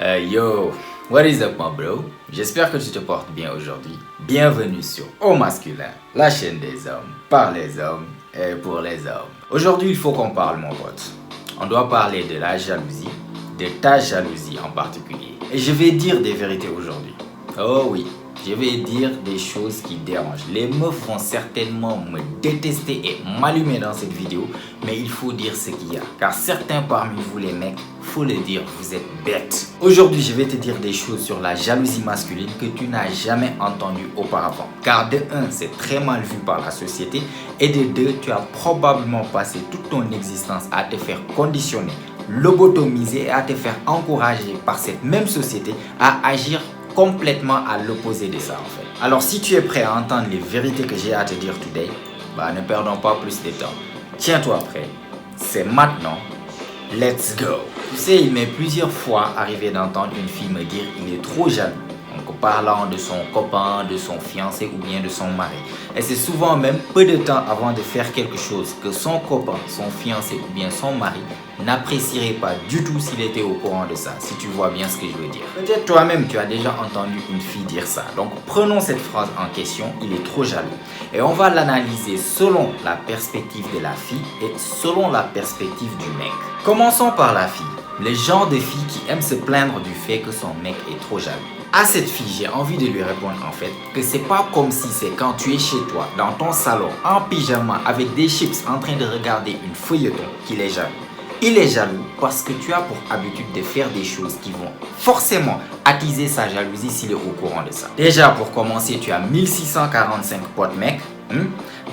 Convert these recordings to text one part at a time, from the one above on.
Yo, what is up, my bro? J'espère que tu te portes bien aujourd'hui. Bienvenue sur Au Masculin, la chaîne des hommes, par les hommes et pour les hommes. Aujourd'hui, il faut qu'on parle, mon pote. On doit parler de la jalousie, de ta jalousie en particulier. Et je vais dire des vérités aujourd'hui. Oh oui, je vais dire des choses qui dérangent. Les meufs vont certainement me détester et m'allumer dans cette vidéo, mais il faut dire ce qu'il y a. Car certains parmi vous les mecs, faut le dire, vous êtes bêtes. Aujourd'hui, je vais te dire des choses sur la jalousie masculine que tu n'as jamais entendues auparavant. Car de 1, c'est très mal vu par la société, et de 2, tu as probablement passé toute ton existence à te faire conditionner, lobotomiser et à te faire encourager par cette même société à agir complètement à l'opposé de ça en fait. Alors si tu es prêt à entendre les vérités que j'ai à te dire today, ne perdons pas plus de temps. Tiens-toi prêt, c'est maintenant, let's go. Tu sais, il m'est plusieurs fois arrivé d'entendre une fille me dire il est trop jaloux. Donc parlant de son copain, de son fiancé ou bien de son mari. Et c'est souvent même peu de temps avant de faire quelque chose que son copain, son fiancé ou bien son mari n'apprécierait pas du tout s'il était au courant de ça, si tu vois bien ce que je veux dire. Peut-être toi-même tu as déjà entendu une fille dire ça. Donc prenons cette phrase en question, il est trop jaloux. Et on va l'analyser selon la perspective de la fille et selon la perspective du mec. Commençons par la fille. Le genre de fille qui aime se plaindre du fait que son mec est trop jaloux. À cette fille, j'ai envie de lui répondre en fait que c'est pas comme si c'est quand tu es chez toi, dans ton salon, en pyjama, avec des chips en train de regarder une feuilleton qu'il est jaloux. Il est jaloux parce que tu as pour habitude de faire des choses qui vont forcément attiser sa jalousie s'il est au courant de ça. Déjà pour commencer, tu as 1645 potes mecs.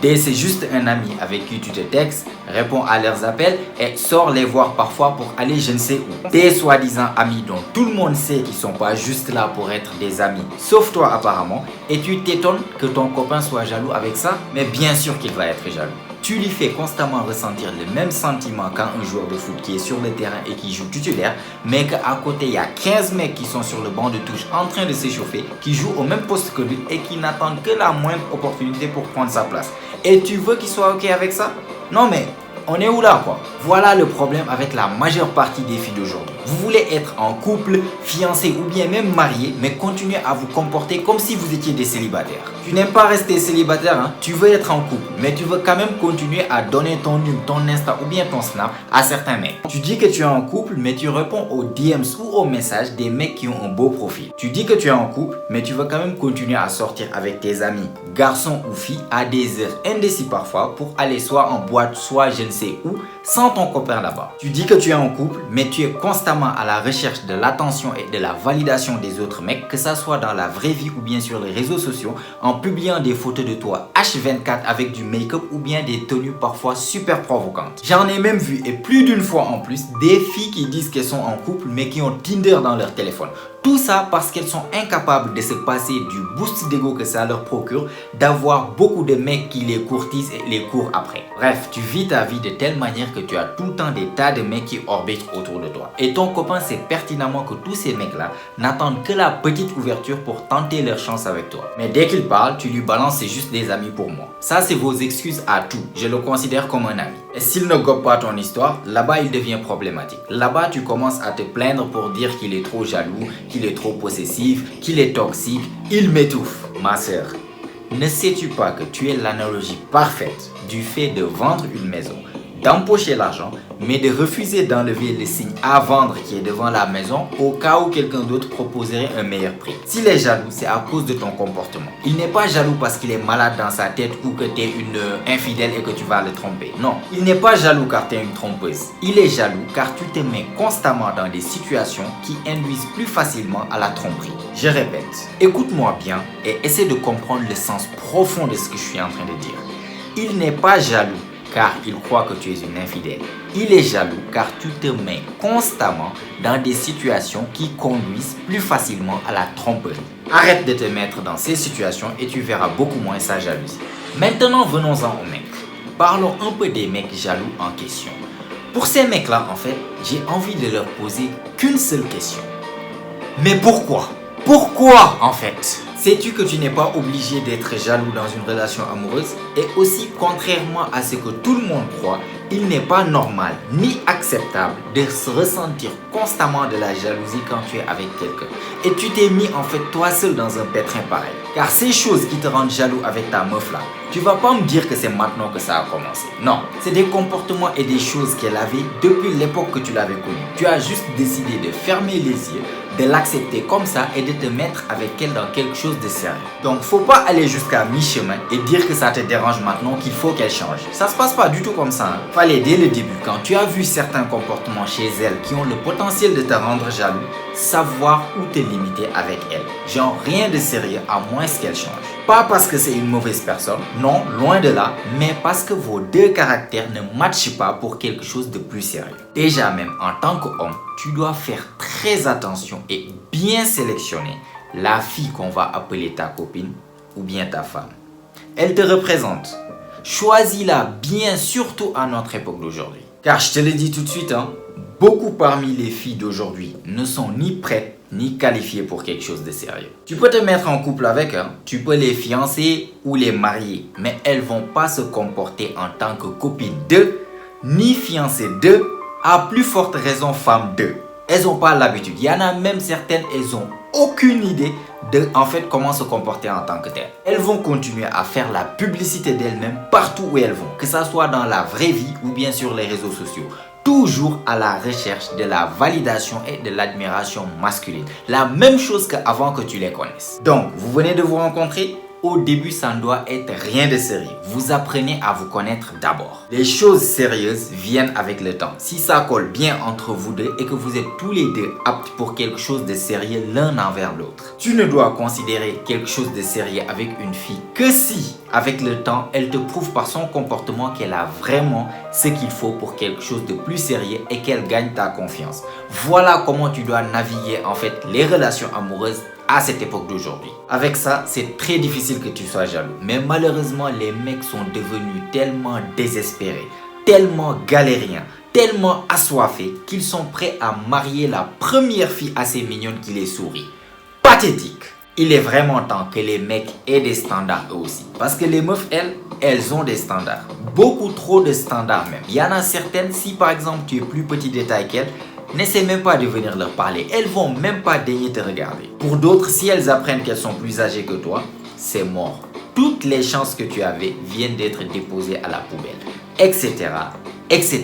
D, c'est juste un ami avec qui tu te textes, réponds à leurs appels et sors les voir parfois pour aller je ne sais où. Des soi-disant amis dont tout le monde sait qu'ils sont pas juste là pour être des amis, sauf toi apparemment, et tu t'étonnes que ton copain soit jaloux avec ça, mais bien sûr qu'il va être jaloux. Tu lui fais constamment ressentir le même sentiment qu'un joueur de foot qui est sur le terrain et qui joue titulaire, mais qu'à côté il y a 15 mecs qui sont sur le banc de touche en train de s'échauffer, qui jouent au même poste que lui et qui n'attendent que la moindre opportunité pour prendre sa place. Et tu veux qu'il soit ok avec ça? Non mais on est où là quoi? Voilà le problème avec la majeure partie des filles d'aujourd'hui. Vous voulez être en couple, fiancé ou bien même marié, mais continuez à vous comporter comme si vous étiez des célibataires. Tu n'aimes pas rester célibataire, hein? Tu veux être en couple, mais tu veux quand même continuer à donner ton numéro, ton Insta ou bien ton Snap à certains mecs. Tu dis que tu es en couple, mais tu réponds aux DMs ou aux messages des mecs qui ont un beau profil. Tu dis que tu es en couple, mais tu veux quand même continuer à sortir avec tes amis, garçons ou filles, à des heures indécis parfois pour aller soit en boîte, soit je ne sais où, sans ton copain là-bas. Tu dis que tu es en couple, mais tu es constamment à la recherche de l'attention et de la validation des autres mecs, que ça soit dans la vraie vie ou bien sur les réseaux sociaux, en publiant des photos de toi H24 avec du make-up ou bien des tenues parfois super provocantes. J'en ai même vu, et plus d'une fois en plus, des filles qui disent qu'elles sont en couple mais qui ont Tinder dans leur téléphone. Tout ça parce qu'elles sont incapables de se passer du boost d'ego que ça leur procure, d'avoir beaucoup de mecs qui les courtisent et les courent après. Bref, tu vis ta vie de telle manière que tu as tout le temps des tas de mecs qui orbitent autour de toi. Et ton copain sait pertinemment que tous ces mecs-là n'attendent que la petite ouverture pour tenter leur chance avec toi. Mais dès qu'il parle, tu lui balances c'est juste des amis pour moi. Ça, c'est vos excuses à tout. Je le considère comme un ami. Et s'il ne gobe pas ton histoire, là-bas, il devient problématique. Là-bas, tu commences à te plaindre pour dire qu'il est trop jaloux, qu'il est trop possessif, qu'il est toxique, il m'étouffe. Ma sœur, ne sais-tu pas que tu es l'analogie parfaite du fait de vendre une maison, d'empocher l'argent, mais de refuser d'enlever le signe à vendre qui est devant la maison au cas où quelqu'un d'autre proposerait un meilleur prix. S'il est jaloux, c'est à cause de ton comportement. Il n'est pas jaloux parce qu'il est malade dans sa tête ou que tu es une infidèle et que tu vas le tromper. Non, il n'est pas jaloux car tu es une trompeuse. Il est jaloux car tu te mets constamment dans des situations qui induisent plus facilement à la tromperie. Je répète, écoute-moi bien et essaie de comprendre le sens profond de ce que je suis en train de dire. Il n'est pas jaloux car il croit que tu es une infidèle. Il est jaloux car tu te mets constamment dans des situations qui conduisent plus facilement à la tromperie. Arrête de te mettre dans ces situations et tu verras beaucoup moins sa jalousie. Maintenant, venons-en aux mecs. Parlons un peu des mecs jaloux en question. Pour ces mecs-là, en fait, j'ai envie de leur poser qu'une seule question. Mais pourquoi? Pourquoi, en fait? Sais-tu que tu n'es pas obligé d'être jaloux dans une relation amoureuse? Et aussi, contrairement à ce que tout le monde croit, Il n'est pas normal ni acceptable de se ressentir constamment de la jalousie quand tu es avec quelqu'un. Et tu t'es mis en fait toi seul dans un pétrin pareil. Car ces choses qui te rendent jaloux avec ta meuf là, tu vas pas me dire que c'est maintenant que ça a commencé. Non, c'est des comportements et des choses qu'elle avait depuis l'époque que tu l'avais connue. Tu as juste décidé de fermer les yeux, de l'accepter comme ça et de te mettre avec elle dans quelque chose de sérieux. Donc faut pas aller jusqu'à mi-chemin et dire que ça te dérange maintenant, qu'il faut qu'elle change. Ça se passe pas du tout comme ça. Fallait dès le début, quand tu as vu certains comportements chez elle qui ont le potentiel de te rendre jaloux, savoir où te limiter avec elle. Genre rien de sérieux à moins qu'elle change. Pas parce que c'est une mauvaise personne, non, loin de là, mais parce que vos deux caractères ne matchent pas pour quelque chose de plus sérieux. Déjà même en tant qu'homme, tu dois faire très attention et bien sélectionner la fille qu'on va appeler ta copine ou bien ta femme. Elle te représente. Choisis-la bien, surtout à notre époque d'aujourd'hui. Car je te le dis tout de suite, beaucoup parmi les filles d'aujourd'hui ne sont ni prêtes ni qualifiées pour quelque chose de sérieux. Tu peux te mettre en couple avec eux, tu peux les fiancer ou les marier, mais elles vont pas se comporter en tant que copine d'eux, ni fiancée d'eux, à plus forte raison femme d'eux. Elles n'ont pas l'habitude. Il y en a même certaines, elles n'ont aucune idée de en fait comment se comporter en tant que telles. Elles vont continuer à faire la publicité d'elles-mêmes partout où elles vont, que ça soit dans la vraie vie ou bien sur les réseaux sociaux. Toujours à la recherche de la validation et de l'admiration masculine. La même chose qu'avant que tu les connaisses. Donc, vous venez de vous rencontrer. Au début, ça ne doit être rien de sérieux. Vous apprenez à vous connaître d'abord. Les choses sérieuses viennent avec le temps. Si ça colle bien entre vous deux et que vous êtes tous les deux aptes pour quelque chose de sérieux l'un envers l'autre. Tu ne dois considérer quelque chose de sérieux avec une fille que si, avec le temps, elle te prouve par son comportement qu'elle a vraiment ce qu'il faut pour quelque chose de plus sérieux et qu'elle gagne ta confiance. Voilà comment tu dois naviguer en fait les relations amoureuses à cette époque d'aujourd'hui. Avec ça, c'est très difficile que tu sois jaloux. Mais malheureusement, les mecs sont devenus tellement désespérés, tellement galériens, tellement assoiffés qu'ils sont prêts à marier la première fille assez mignonne qui les sourit. Pathétique. Il est vraiment temps que les mecs aient des standards eux aussi. Parce que les meufs, elles ont des standards. Beaucoup trop de standards même. Il y en a certaines, si par exemple tu es plus petit de taille qu'elles, n'essaie même pas de venir leur parler. Elles vont même pas daigner te regarder. Pour d'autres, si elles apprennent qu'elles sont plus âgées que toi, c'est mort. Toutes les chances que tu avais viennent d'être déposées à la poubelle. Etc. Etc.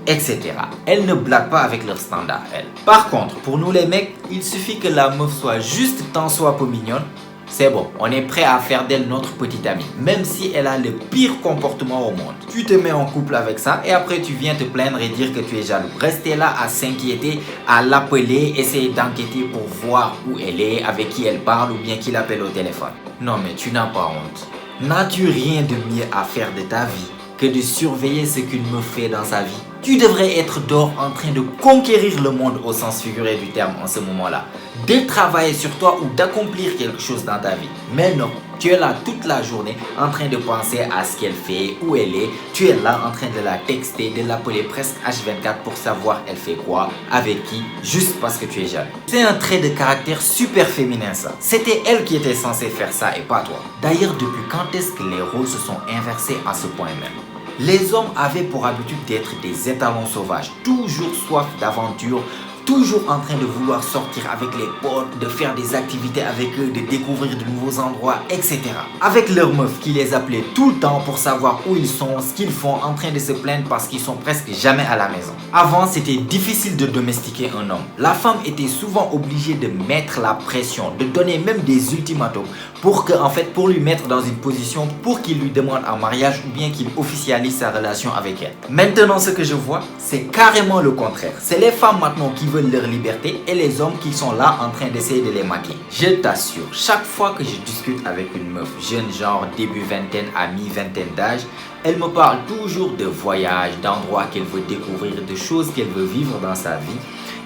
Etc. Elles ne blaguent pas avec leurs standards, elles. Par contre, pour nous les mecs, il suffit que la meuf soit juste tant soit peu mignonne. C'est bon, on est prêt à faire d'elle notre petite amie, même si elle a le pire comportement au monde. Tu te mets en couple avec ça et après tu viens te plaindre et dire que tu es jaloux. Rester là à s'inquiéter, à l'appeler, essayer d'enquêter pour voir où elle est, avec qui elle parle ou bien qui l'appelle au téléphone. Non mais tu n'as pas honte. N'as-tu rien de mieux à faire de ta vie que de surveiller ce qu'une meuf fait dans sa vie? Tu devrais être dehors en train de conquérir le monde au sens figuré du terme en ce moment-là. De travailler sur toi ou d'accomplir quelque chose dans ta vie. Mais non, tu es là toute la journée en train de penser à ce qu'elle fait, où elle est. Tu es là en train de la texter, de l'appeler presque H24 pour savoir elle fait quoi, avec qui, juste parce que tu es jaloux. C'est un trait de caractère super féminin ça. C'était elle qui était censée faire ça et pas toi. D'ailleurs, depuis quand est-ce que les rôles se sont inversés à ce point même? Les hommes avaient pour habitude d'être des étalons sauvages, toujours soif d'aventure, toujours en train de vouloir sortir avec les potes, de faire des activités avec eux, de découvrir de nouveaux endroits, etc. Avec leurs meufs qui les appelaient tout le temps pour savoir où ils sont, ce qu'ils font, en train de se plaindre parce qu'ils sont presque jamais à la maison. Avant, c'était difficile de domestiquer un homme. La femme était souvent obligée de mettre la pression, de donner même des ultimatums pour lui mettre dans une position pour qu'il lui demande en mariage ou bien qu'il officialise sa relation avec elle. Maintenant, ce que je vois, c'est carrément le contraire. C'est les femmes maintenant qui veulent leur liberté et les hommes qui sont là en train d'essayer de les maquiller. Je t'assure, chaque fois que je discute avec une meuf jeune, genre début vingtaine à mi-vingtaine d'âge, elle me parle toujours de voyages, d'endroits qu'elle veut découvrir, de choses qu'elle veut vivre dans sa vie.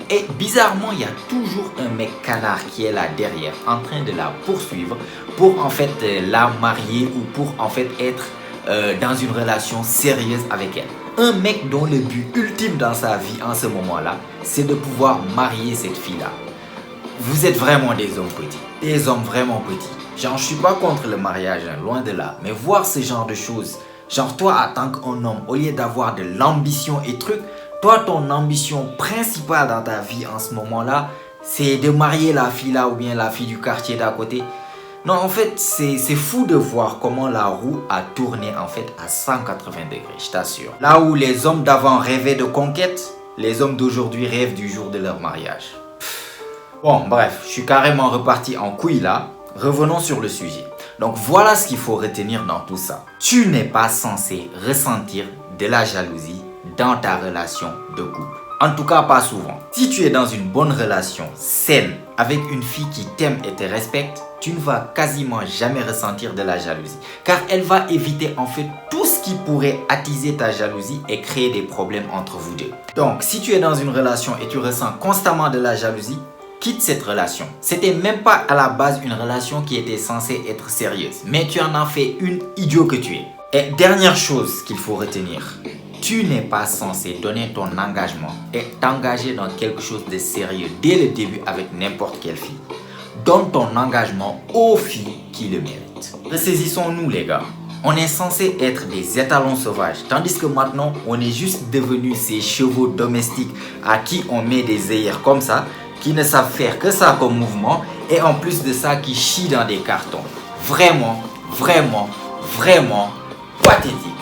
Et bizarrement, il y a toujours un mec canard qui est là derrière en train de la poursuivre pour en fait la marier ou pour en fait être dans une relation sérieuse avec elle. Un mec dont le but ultime dans sa vie en ce moment-là, c'est de pouvoir marier cette fille-là. Vous êtes vraiment des hommes petits, des hommes vraiment petits. Genre, je suis pas contre le mariage, hein, loin de là. Mais voir ce genre de choses Genre toi, en tant qu'un homme, au lieu d'avoir de l'ambition et trucs, toi, ton ambition principale dans ta vie en ce moment-là, c'est de marier la fille là ou bien la fille du quartier d'à côté. Non, en fait, c'est fou de voir comment la roue a tourné en fait à 180 degrés, je t'assure. Là où les hommes d'avant rêvaient de conquête, les hommes d'aujourd'hui rêvent du jour de leur mariage. Bon, bref, je suis carrément reparti en couille là. Revenons sur le sujet. Donc voilà ce qu'il faut retenir dans tout ça. Tu n'es pas censé ressentir de la jalousie dans ta relation de couple. En tout cas, pas souvent. Si tu es dans une bonne relation saine avec une fille qui t'aime et te respecte, tu ne vas quasiment jamais ressentir de la jalousie. Car elle va éviter en fait tout ce qui pourrait attiser ta jalousie et créer des problèmes entre vous deux. Donc, si tu es dans une relation et tu ressens constamment de la jalousie, quitte cette relation. C'était même pas à la base une relation qui était censée être sérieuse. Mais tu en as fait une idiot que tu es. Et dernière chose qu'il faut retenir. Tu n'es pas censé donner ton engagement et t'engager dans quelque chose de sérieux dès le début avec n'importe quelle fille. Donne ton engagement aux filles qui le méritent. Ressaisissons-nous les gars. On est censé être des étalons sauvages, tandis que maintenant on est juste devenus ces chevaux domestiques à qui on met des œillères comme ça, qui ne savent faire que ça comme mouvement et en plus de ça qui chient dans des cartons. Vraiment, vraiment, vraiment pathétique.